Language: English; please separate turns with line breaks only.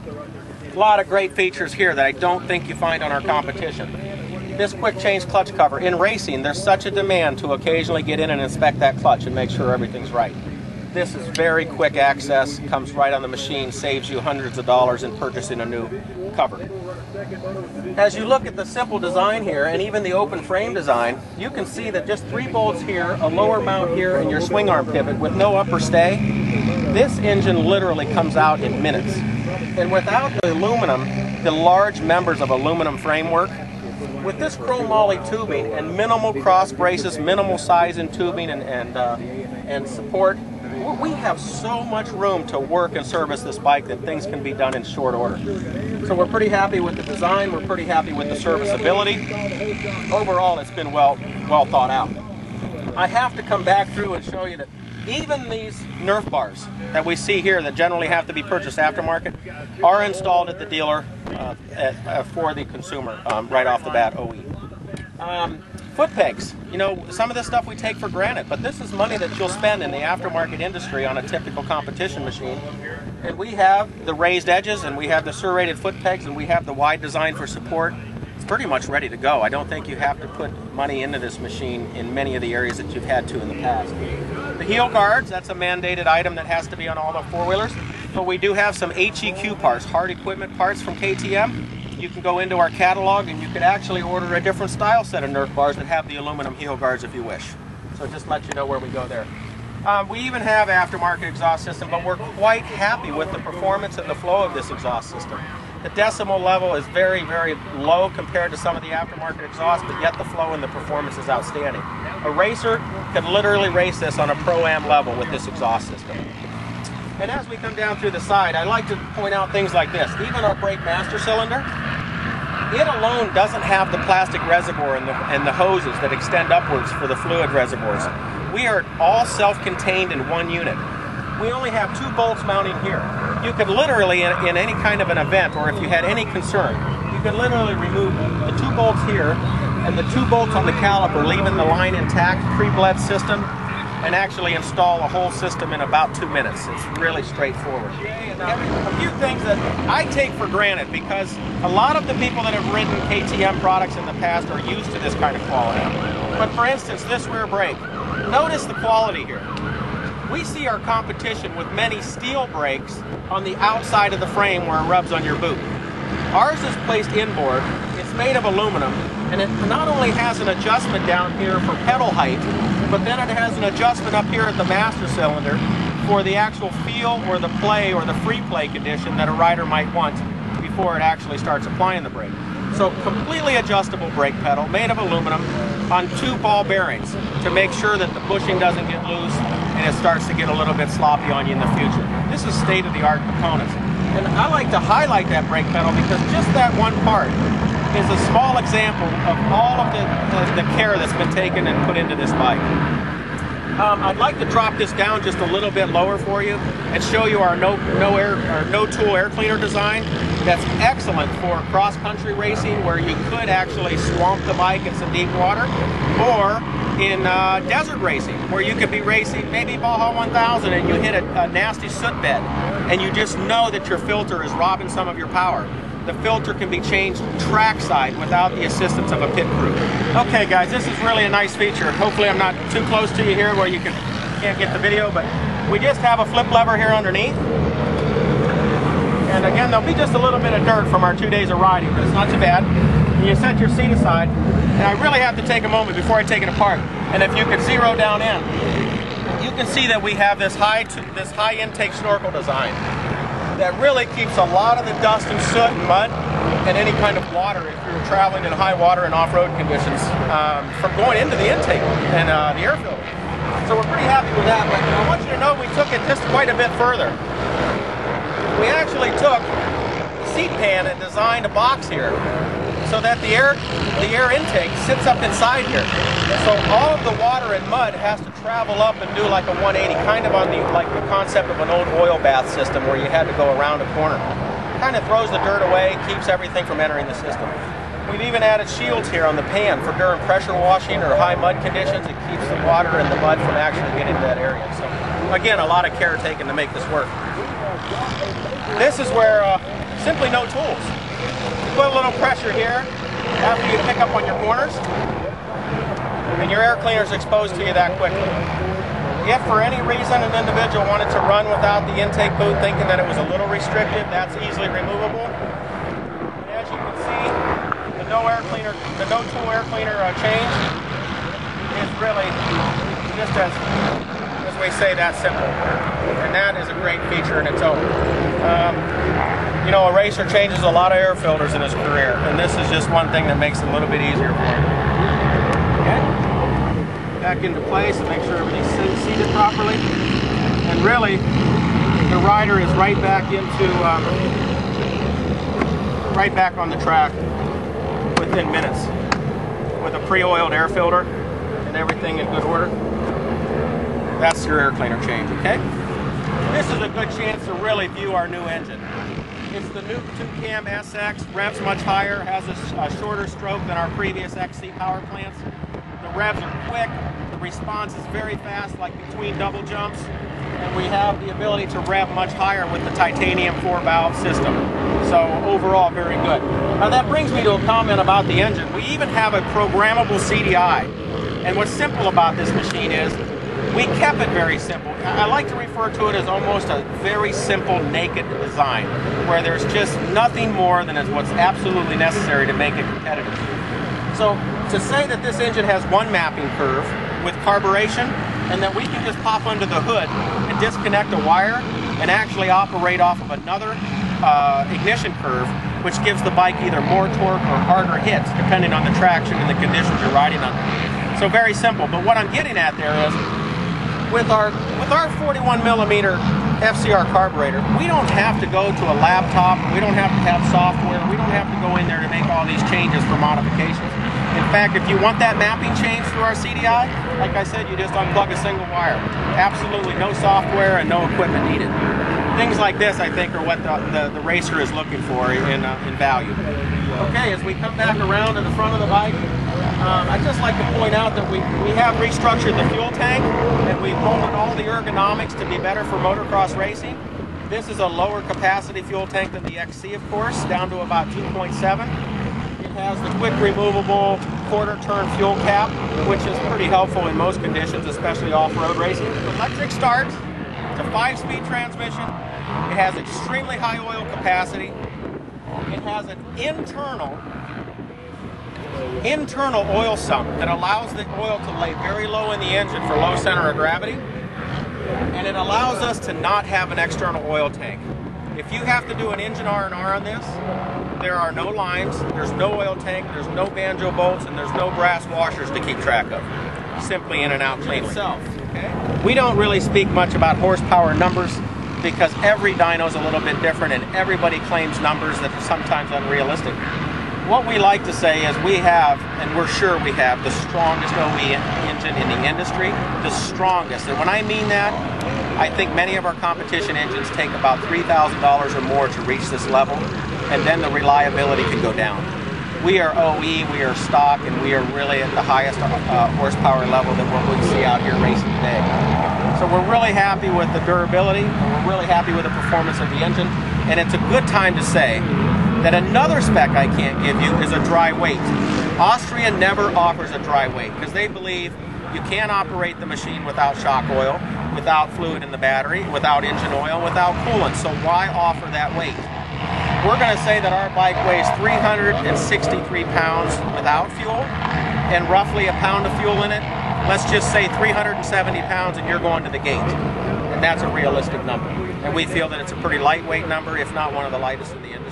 A lot of great features here that I don't think you find on our competition. This quick change clutch cover. In racing, there's such a demand to occasionally get in and inspect that clutch and make sure everything's right. This is very quick access, comes right on the machine, saves you hundreds of dollars in purchasing a new cover. As you look at the simple design here, and even the open frame design, you can see that just 3 bolts here, a lower mount here, and your swing arm pivot with no upper stay, this engine literally comes out in minutes. And without the aluminum, the large members of aluminum framework, with this chrome moly tubing and minimal cross braces, minimal size in tubing and support, we have so much room to work and service this bike that things can be done in short order. So we're pretty happy with the design, we're pretty happy with the serviceability. Overall, it's been well thought out. I have to come back through and show you that even these Nerf bars that we see here that generally have to be purchased aftermarket are installed at the dealer for the consumer right off the bat, OE. Foot pegs. You know, some of this stuff we take for granted, but this is money that you'll spend in the aftermarket industry on a typical competition machine. And we have the raised edges, and we have the serrated foot pegs, and we have the wide design for support. It's pretty much ready to go. I don't think you have to put money into this machine in many of the areas that you've had to in the past. The heel guards, that's a mandated item that has to be on all the four-wheelers, but we do have some HEQ parts, hard equipment parts from KTM. You can go into our catalog and you could actually order a different style set of Nerf bars that have the aluminum heel guards if you wish. So just let you know where we go there. We even have aftermarket exhaust system, but we're quite happy with the performance and the flow of this exhaust system. The decimal level is very, very low compared to some of the aftermarket exhaust, but yet the flow and the performance is outstanding. A racer could literally race this on a Pro-Am level with this exhaust system. And as we come down through the side, I like to point out things like this. Even our brake master cylinder, it alone doesn't have the plastic reservoir and the hoses that extend upwards for the fluid reservoirs. We are all self-contained in one unit. We only have 2 bolts mounting here. You could literally, in any kind of an event, or if you had any concern, you could literally remove the 2 bolts here and the 2 bolts on the caliper, leaving the line intact, pre-bled system, and actually install a whole system in about 2 minutes. It's really straightforward. A few things that I take for granted, because a lot of the people that have ridden KTM products in the past are used to this kind of quality. But for instance, this rear brake, notice the quality here. We see our competition with many steel brakes on the outside of the frame where it rubs on your boot. Ours is placed inboard, it's made of aluminum, and it not only has an adjustment down here for pedal height, but then it has an adjustment up here at the master cylinder for the actual feel or the play or the free play condition that a rider might want before it actually starts applying the brake. So completely adjustable brake pedal made of aluminum on 2 ball bearings to make sure that the bushing doesn't get loose and it starts to get a little bit sloppy on you in the future. This is state-of-the-art components. And I like to highlight that brake pedal because just that one part is a small example of all of the care that's been taken and put into this bike. I'd like to drop this down just a little bit lower for you and show you our no tool air cleaner design. That's excellent for cross-country racing where you could actually swamp the bike in some deep water, or in desert racing where you could be racing maybe Baja 1000 and you hit a nasty soot bed and you just know that your filter is robbing some of your power. The filter can be changed trackside without the assistance of a pit crew. Okay guys, this is really a nice feature. Hopefully I'm not too close to you here where you can't get the video, but we just have a flip lever here underneath. And again, there'll be just a little bit of dirt from our 2 days of riding, but it's not too bad. And you set your seat aside, and I really have to take a moment before I take it apart. And if you could zero down in, you can see that we have this high intake snorkel design that really keeps a lot of the dust and soot and mud and any kind of water, if you're traveling in high water and off-road conditions, from going into the intake and the air filter. So we're pretty happy with that, but I want you to know we took it just quite a bit further. We actually took the seat pan and designed a box here so that the air intake sits up inside here. So all of the water and mud has to travel up and do like a 180, kind of on the concept of an old oil bath system where you had to go around a corner. Kind of throws the dirt away, keeps everything from entering the system. We've even added shields here on the pan for during pressure washing or high mud conditions. It keeps the water and the mud from actually getting to that area. So again, a lot of care taken to make this work. This is where simply no tools. You put a little pressure here after you pick up on your corners, and your air cleaner is exposed to you that quickly. If for any reason an individual wanted to run without the intake boot, thinking that it was a little restrictive, that's easily removable. And as you can see, the no tool air cleaner change is really just as we say, that simple. And that is a great feature in its own. You know, a racer changes a lot of air filters in his career, and this is just one thing that makes it a little bit easier for him. Okay. Back into place and make sure everything's seated properly. And really, the rider is right back on the track within minutes with a pre-oiled air filter and everything in good order. That's your air cleaner change, okay? This is a good chance to really view our new engine. It's the new Toucan SX, revs much higher, has a shorter stroke than our previous XC power plants. The revs are quick, the response is very fast, like between double jumps, and we have the ability to rev much higher with the titanium 4-valve system. So overall, very good. Now that brings me to a comment about the engine. We even have a programmable CDI. And what's simple about this machine is we kept it very simple. I like to refer to it as almost a very simple naked design, where there's just nothing more than what's absolutely necessary to make it competitive. So to say that this engine has one mapping curve with carburation, and that we can just pop under the hood and disconnect a wire and actually operate off of another ignition curve, which gives the bike either more torque or harder hits depending on the traction and the conditions you're riding under. So very simple. But what I'm getting at there is, with our 41mm FCR carburetor, we don't have to go to a laptop, we don't have to have software, we don't have to go in there to make all these changes for modifications. In fact, if you want that mapping change through our CDI, like I said, you just unplug a single wire. Absolutely no software and no equipment needed. Things like this, I think, are what the racer is looking for in value. Okay, as we come back around to the front of the bike, I'd just like to point out that we have restructured the fuel tank, and we've molded all the ergonomics to be better for motocross racing. This is a lower capacity fuel tank than the XC, of course, down to about 2.7. It has the quick removable quarter-turn fuel cap, which is pretty helpful in most conditions, especially off-road racing. Electric start, it's a 5-speed transmission. It has extremely high oil capacity. It has an internal oil sump that allows the oil to lay very low in the engine for low center of gravity, and it allows us to not have an external oil tank. If you have to do an engine R&R on this, there are no lines, there's no oil tank, there's no banjo bolts, and there's no brass washers to keep track of. Simply in and out clean itself. Okay? We don't really speak much about horsepower numbers because every dyno is a little bit different and everybody claims numbers that are sometimes unrealistic. What we like to say is we have, and we're sure we have, the strongest OE engine in the industry, the strongest. And when I mean that, I think many of our competition engines take about $3,000 or more to reach this level, and then the reliability can go down. We are OE, we are stock, and we are really at the highest horsepower level than what we see out here racing today. So we're really happy with the durability, and we're really happy with the performance of the engine, and it's a good time to say that another spec I can't give you is a dry weight. Austria never offers a dry weight because they believe you can't operate the machine without shock oil, without fluid in the battery, without engine oil, without coolant. So why offer that weight? We're going to say that our bike weighs 363 pounds without fuel and roughly a pound of fuel in it. Let's just say 370 pounds and you're going to the gate. And that's a realistic number. And we feel that it's a pretty lightweight number, if not one of the lightest in the industry.